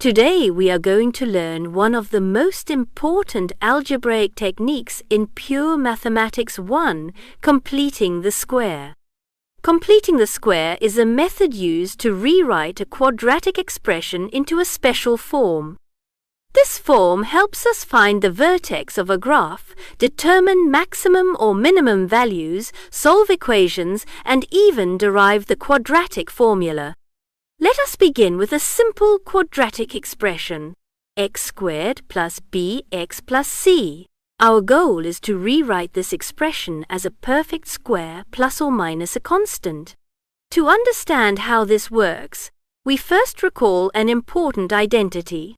Today we are going to learn one of the most important algebraic techniques in Pure Mathematics 1, completing the square. Completing the square is a method used to rewrite a quadratic expression into a special form. This form helps us find the vertex of a graph, determine maximum or minimum values, solve equations, and even derive the quadratic formula. Let us begin with a simple quadratic expression, x squared plus bx plus c. Our goal is to rewrite this expression as a perfect square plus or minus a constant. To understand how this works, we first recall an important identity.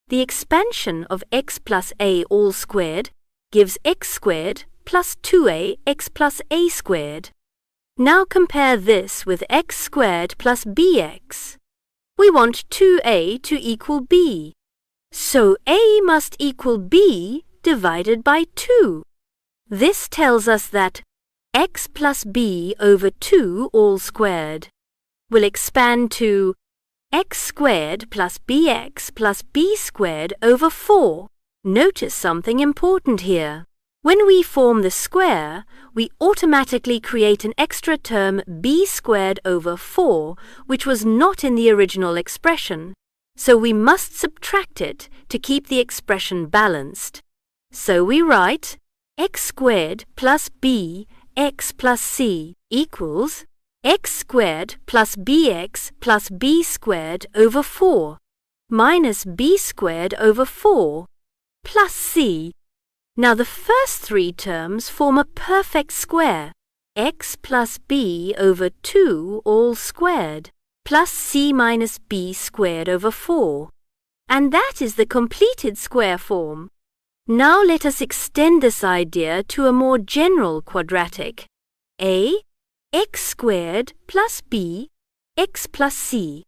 The expansion of x plus a all squared gives x squared plus 2ax plus a squared. Now compare this with x squared plus bx. We want 2a to equal b. So a must equal b divided by 2. This tells us that x plus b over 2 all squared will expand to x squared plus bx plus b squared over 4. Notice something important here. When we form the square, we automatically create an extra term b squared over 4, which was not in the original expression, so we must subtract it to keep the expression balanced. So we write x squared plus b x plus c equals x squared plus bx plus b squared over 4 minus b squared over 4 plus c. Now the first three terms form a perfect square, x plus b over 2 all squared, plus c minus b squared over 4. And that is the completed square form. Now let us extend this idea to a more general quadratic. A, x squared plus b, x plus c.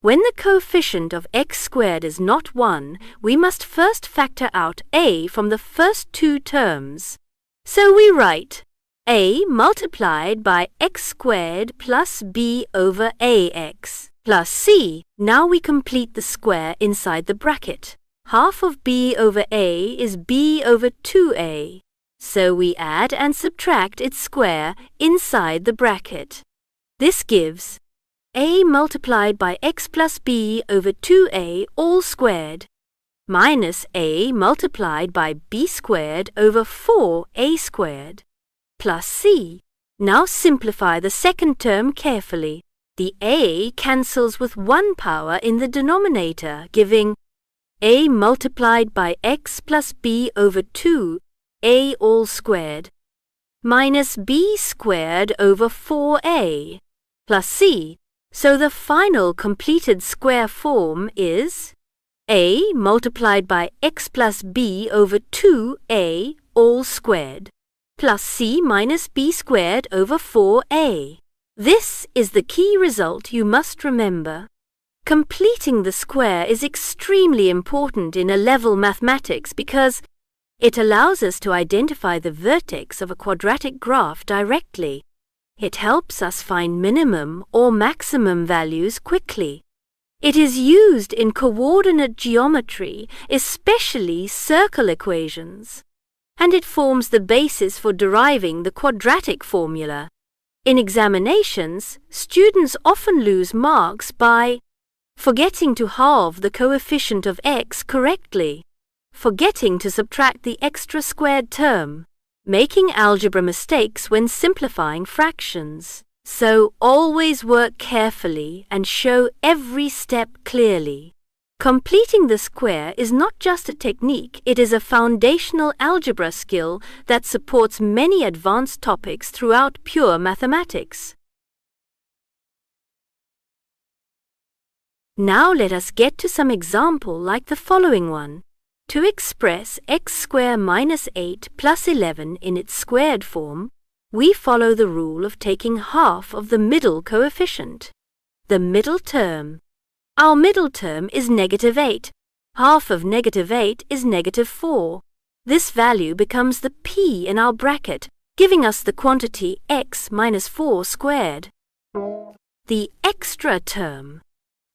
When the coefficient of x squared is not 1, we must first factor out a from the first two terms. So we write a multiplied by x squared plus b over ax plus c. Now we complete the square inside the bracket. Half of b over a is b over 2a. So we add and subtract its square inside the bracket. This gives a multiplied by x plus b over 2a all squared minus a multiplied by b squared over 4a squared plus c. Now simplify the second term carefully. The a cancels with 1 power in the denominator, giving a multiplied by x plus b over 2a all squared minus b squared over 4a plus c. So the final completed square form is a multiplied by x plus b over 2a all squared plus c minus b squared over 4a. This is the key result you must remember. Completing the square is extremely important in A-level mathematics because it allows us to identify the vertex of a quadratic graph directly. It helps us find minimum or maximum values quickly. It is used in coordinate geometry, especially circle equations, and it forms the basis for deriving the quadratic formula. In examinations, students often lose marks by forgetting to halve the coefficient of x correctly, forgetting to subtract the extra squared term, making algebra mistakes when simplifying fractions. So always work carefully and show every step clearly. Completing the square is not just a technique, it is a foundational algebra skill that supports many advanced topics throughout pure mathematics. Now let us get to some example like the following one. To express x squared minus 8 plus 11 in its squared form, we follow the rule of taking half of the middle coefficient, the middle term. Our middle term is negative 8. Half of negative 8 is negative 4. This value becomes the p in our bracket, giving us the quantity x minus 4 squared, the extra term.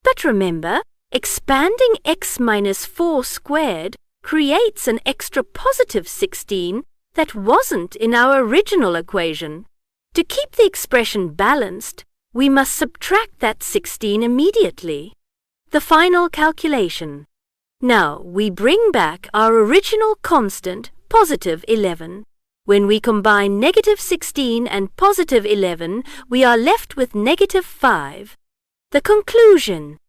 But remember, Expanding x minus 4 squared creates an extra positive 16 that wasn't in our original equation. To keep the expression balanced, we must subtract that 16 immediately. The final calculation. Now we bring back our original constant, positive 11. When we combine negative 16 and positive 11, we are left with negative 5. The conclusion.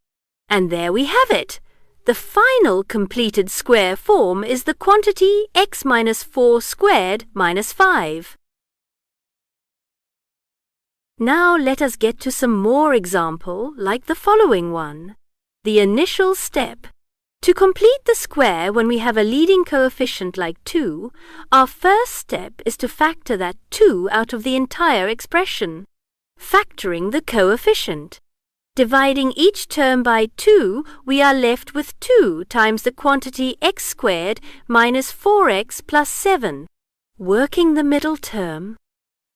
And there we have it. The final completed square form is the quantity x minus 4 squared minus 5. Now let us get to some more example like the following one. The initial step. To complete the square when we have a leading coefficient like 2, our first step is to factor that 2 out of the entire expression. Factoring the coefficient. Dividing each term by 2, we are left with 2 times the quantity x squared minus 4x plus 7. Working the middle term.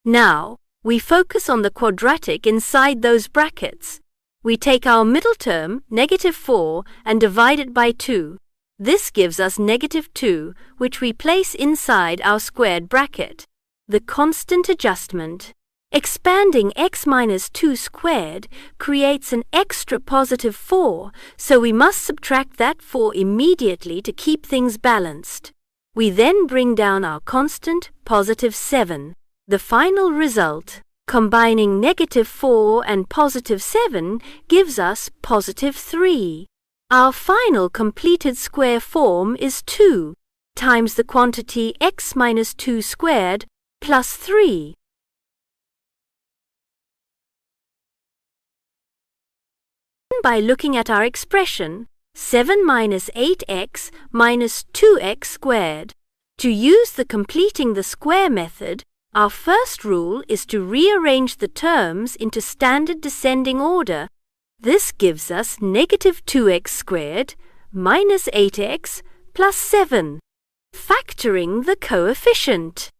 Now, we focus on the quadratic inside those brackets. We take our middle term, negative 4, and divide it by 2. This gives us negative 2, which we place inside our squared bracket. The constant adjustment. Expanding x minus 2 squared creates an extra positive 4, so we must subtract that 4 immediately to keep things balanced. We then bring down our constant, positive 7. The final result, combining negative 4 and positive 7, gives us positive 3. Our final completed square form is 2 times the quantity x minus 2 squared plus 3. By looking at our expression, 7 minus 8x minus 2x squared. To use the completing the square method, our first rule is to rearrange the terms into standard descending order. This gives us negative 2x squared minus 8x plus 7. Factoring the coefficient.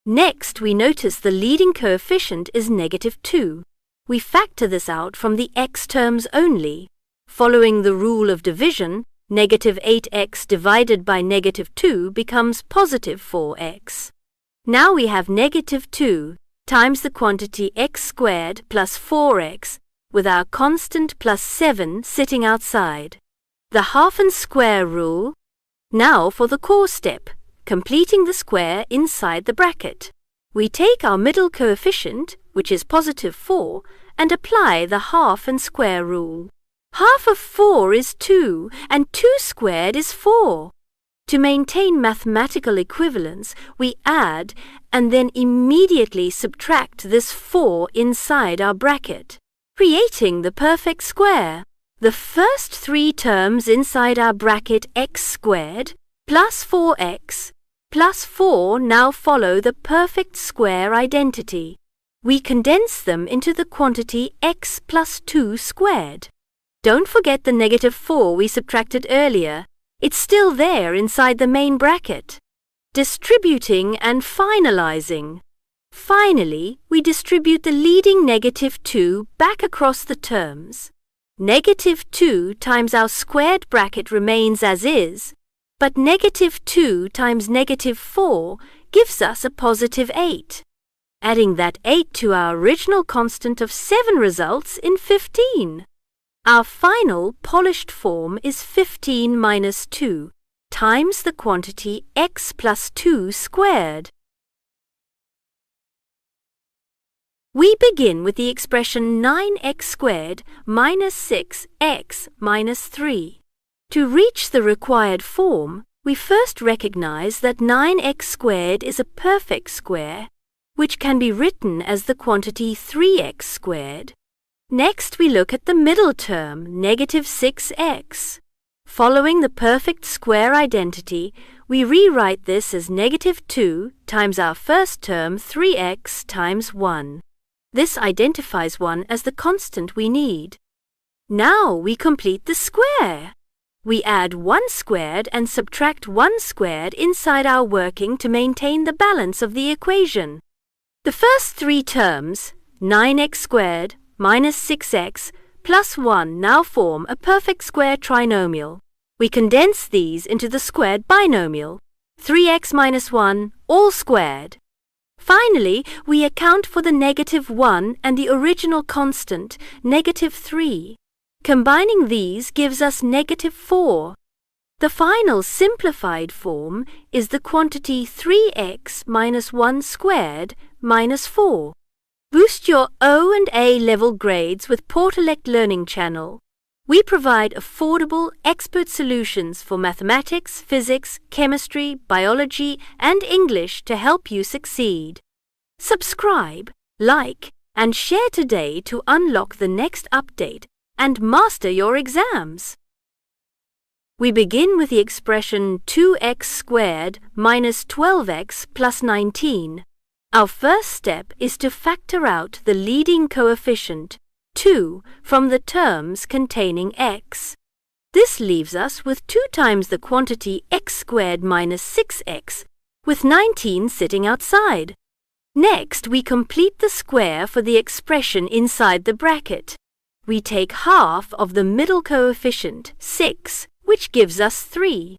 Next, we notice the leading coefficient is negative 2. We factor this out from the x terms only. Following the rule of division, negative 8x divided by negative 2 becomes positive 4x. Now we have negative 2 times the quantity x squared plus 4x, with our constant plus 7 sitting outside. The half and square rule. Now for the core step, completing the square inside the bracket. We take our middle coefficient, which is positive 4, and apply the half and square rule. Half of 4 is 2, and 2 squared is 4. To maintain mathematical equivalence, we add and then immediately subtract this 4 inside our bracket, creating the perfect square. The first 3 terms inside our bracket x squared plus 4x plus 4 now follow the perfect square identity. We condense them into the quantity x plus 2 squared. Don't forget the negative 4 we subtracted earlier. It's still there inside the main bracket. Distributing and finalizing. Finally, we distribute the leading negative 2 back across the terms. Negative 2 times our squared bracket remains as is, but negative 2 times negative 4 gives us a positive 8. Adding that 8 to our original constant of 7 results in 15. Our final polished form is 15 minus 2 times the quantity x plus 2 squared. We begin with the expression 9x squared minus 6x minus 3. To reach the required form, we first recognize that 9x squared is a perfect square, which can be written as the quantity 3x squared. Next, we look at the middle term, negative 6x. Following the perfect square identity, we rewrite this as negative 2 times our first term, 3x times 1. This identifies 1 as the constant we need. Now we complete the square. We add 1 squared and subtract 1 squared inside our working to maintain the balance of the equation. The first 3 terms, 9x squared minus 6x plus 1 now form a perfect square trinomial. We condense these into the squared binomial, 3x minus 1 all squared. Finally, we account for the negative 1 and the original constant, negative 3. Combining these gives us negative 4. The final simplified form is the quantity 3x minus 1 squared minus 4. Boost your O and A level grades with Portallect Learning Channel. We provide affordable, expert solutions for mathematics, physics, chemistry, biology, and English to help you succeed. Subscribe, like, and share today to unlock the next update and master your exams. We begin with the expression 2x squared minus 12x plus 19. Our first step is to factor out the leading coefficient, 2, from the terms containing x. This leaves us with 2 times the quantity x squared minus 6x, with 19 sitting outside. Next, we complete the square for the expression inside the bracket. We take half of the middle coefficient, 6, which gives us 3.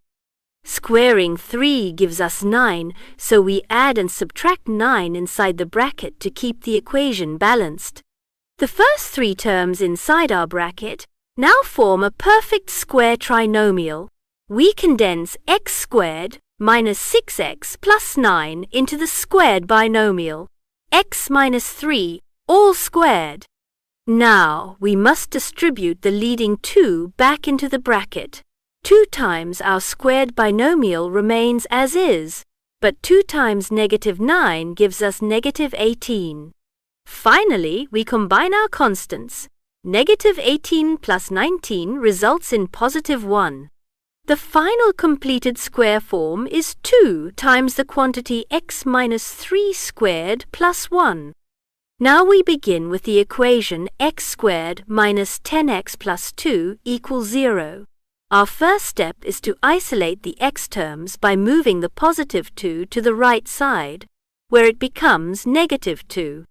Squaring 3 gives us 9, so we add and subtract 9 inside the bracket to keep the equation balanced. The first 3 terms inside our bracket now form a perfect square trinomial. We condense x squared minus 6x plus 9 into the squared binomial, x minus 3 all squared. Now we must distribute the leading 2 back into the bracket. 2 times our squared binomial remains as is, but 2 times negative 9 gives us negative 18. Finally, we combine our constants. Negative 18 plus 19 results in positive 1. The final completed square form is 2 times the quantity x minus 3 squared plus 1. Now we begin with the equation x squared minus 10x plus 2 equals 0. Our first step is to isolate the x terms by moving the positive 2 to the right side, where it becomes negative 2.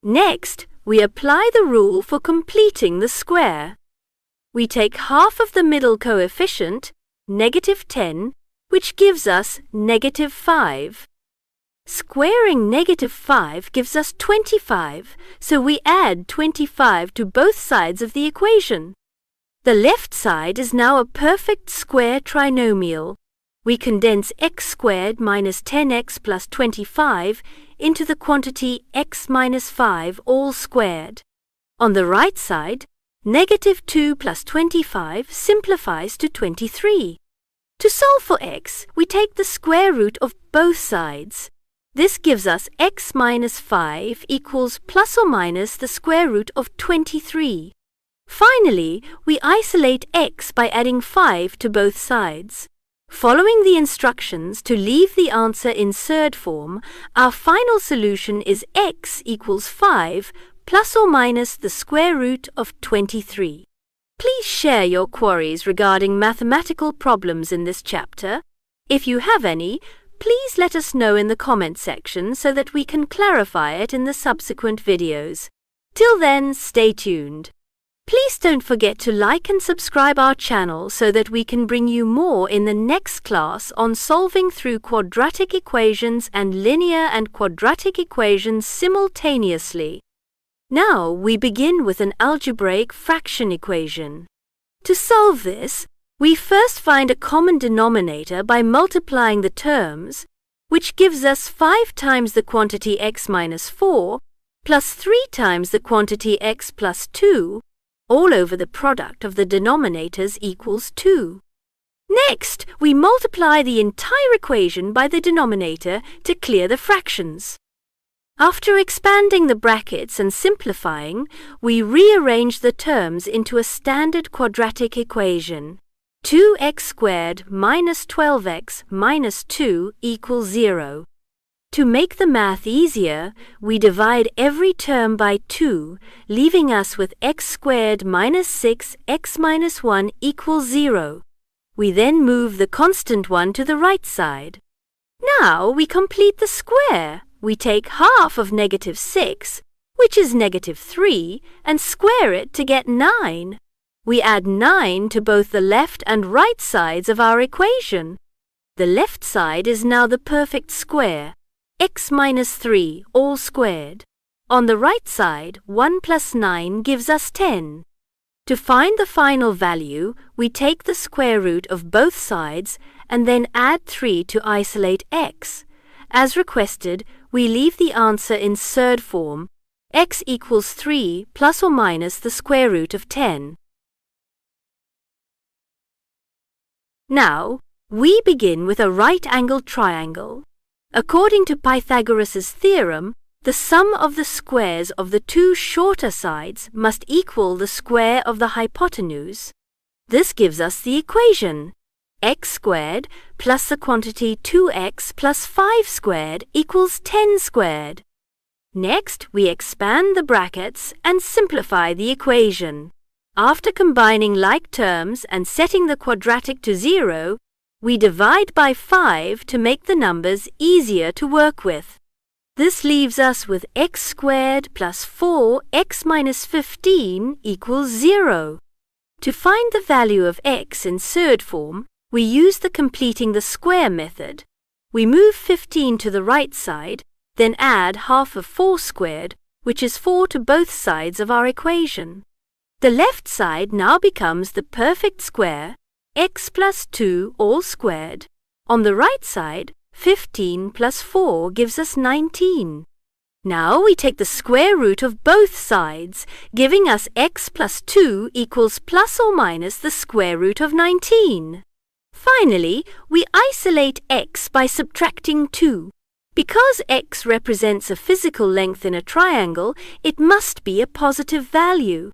Next, we apply the rule for completing the square. We take half of the middle coefficient, negative 10, which gives us negative 5. Squaring negative 5 gives us 25, so we add 25 to both sides of the equation. The left side is now a perfect square trinomial. We condense x squared minus 10x plus 25 into the quantity x minus 5 all squared. On the right side, negative 2 plus 25 simplifies to 23. To solve for x, we take the square root of both sides. This gives us x minus 5 equals plus or minus the square root of 23. Finally, we isolate x by adding 5 to both sides. Following the instructions to leave the answer in surd form, our final solution is x equals 5 plus or minus the square root of 23. Please share your queries regarding mathematical problems in this chapter. If you have any, please let us know in the comment section so that we can clarify it in the subsequent videos. Till then, stay tuned. Please don't forget to like and subscribe our channel so that we can bring you more in the next class on solving through quadratic equations and linear and quadratic equations simultaneously. Now we begin with an algebraic fraction equation. To solve this, we first find a common denominator by multiplying the terms, which gives us 5 times the quantity x minus 4 plus 3 times the quantity x plus 2 all over the product of the denominators equals 2. Next, we multiply the entire equation by the denominator to clear the fractions. After expanding the brackets and simplifying, we rearrange the terms into a standard quadratic equation. 2x squared minus 12x minus 2 equals 0. To make the math easier, we divide every term by 2, leaving us with x squared minus 6x minus 1 equals 0. We then move the constant 1 to the right side. Now we complete the square. We take half of negative 6, which is -3, and square it to get 9. We add 9 to both the left and right sides of our equation. The left side is now the perfect square, x minus 3 all squared. On the right side, 1 plus 9 gives us 10. To find the final value, we take the square root of both sides and then add 3 to isolate x. As requested, we leave the answer in surd form, x equals 3 plus or minus the square root of 10. Now, we begin with a right-angled triangle. According to Pythagoras' theorem, the sum of the squares of the two shorter sides must equal the square of the hypotenuse. This gives us the equation, x squared plus the quantity 2x plus 5 squared equals 10 squared. Next, we expand the brackets and simplify the equation. After combining like terms and setting the quadratic to 0, we divide by 5 to make the numbers easier to work with. This leaves us with x squared plus 4x minus 15 equals 0. To find the value of x in surd form, we use the completing the square method. We move 15 to the right side, then add half of 4 squared, which is 4 to both sides of our equation. The left side now becomes the perfect square, x plus 2 all squared. On the right side, 15 plus 4 gives us 19. Now we take the square root of both sides, giving us x plus 2 equals plus or minus the square root of 19. Finally, we isolate x by subtracting 2. Because x represents a physical length in a triangle, it must be a positive value.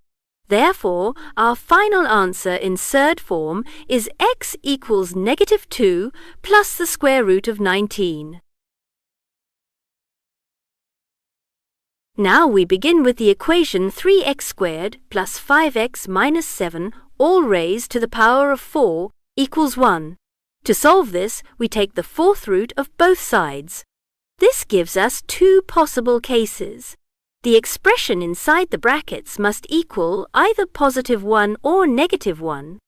Therefore, our final answer in surd form is x equals -2 plus the square root of 19. Now we begin with the equation 3x squared plus 5x minus 7 all raised to the power of 4 equals 1. To solve this, we take the fourth root of both sides. This gives us two possible cases. The expression inside the brackets must equal either +1 or -1.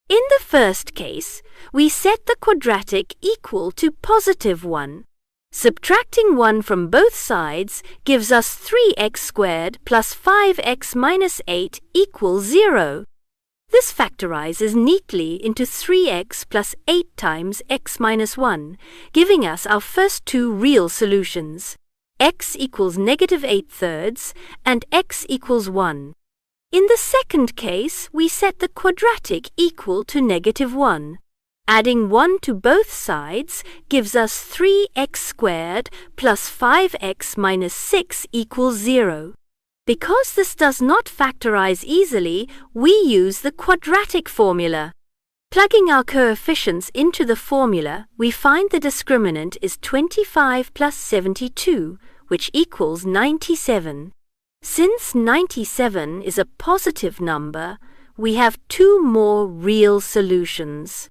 In the first case, we set the quadratic equal to +1. Subtracting 1 from both sides gives us 3x squared plus 5x minus 8 equals 0. This factorizes neatly into 3x plus 8 times x minus 1, giving us our first two real solutions. X equals -8/3 and x equals 1. In the second case, we set the quadratic equal to -1. Adding 1 to both sides gives us 3x squared plus 5x minus 6 equals 0. Because this does not factorize easily, we use the quadratic formula. Plugging our coefficients into the formula, we find the discriminant is 25 plus 72, which equals 97. Since 97 is a positive number, we have two more real solutions.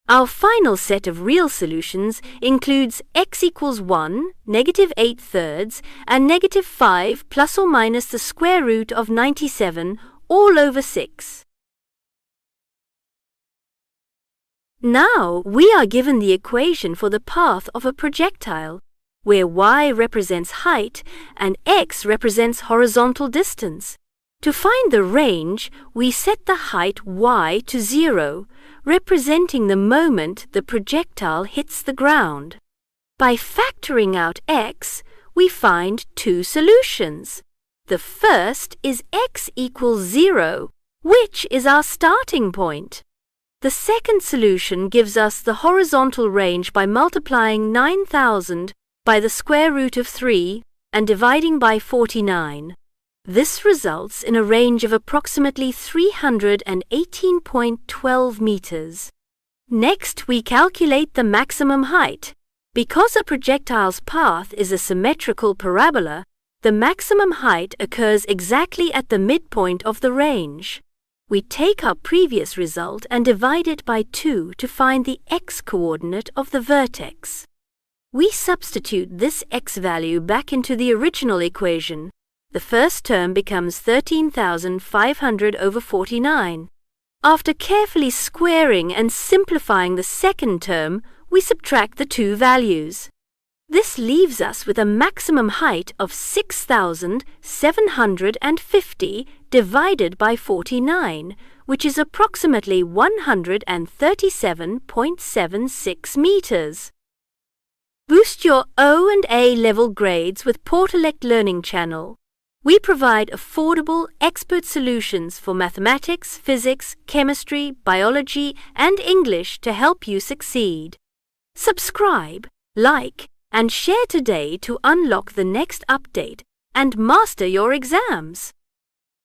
Our final set of real solutions includes x equals 1, -8/3, and -5 plus or minus the square root of 97 all over 6. Now we are given the equation for the path of a projectile, where y represents height and x represents horizontal distance. To find the range, we set the height y to 0, representing the moment the projectile hits the ground. By factoring out x, we find two solutions. The first is x equals 0, which is our starting point. The second solution gives us the horizontal range by multiplying 9,000 by the square root of 3 and dividing by 49. This results in a range of approximately 318.12 meters. Next, we calculate the maximum height. Because a projectile's path is a symmetrical parabola, the maximum height occurs exactly at the midpoint of the range. We take our previous result and divide it by 2 to find the x-coordinate of the vertex. We substitute this x value back into the original equation, The first term becomes 13,500 over 49. After carefully squaring and simplifying the second term, we subtract the two values. This leaves us with a maximum height of 6,750 divided by 49, which is approximately 137.76 meters. Boost your O and A level grades with Portallect Learning Channel. We provide affordable, expert solutions for mathematics, physics, chemistry, biology, and English to help you succeed. Subscribe, like, and share today to unlock the next update and master your exams.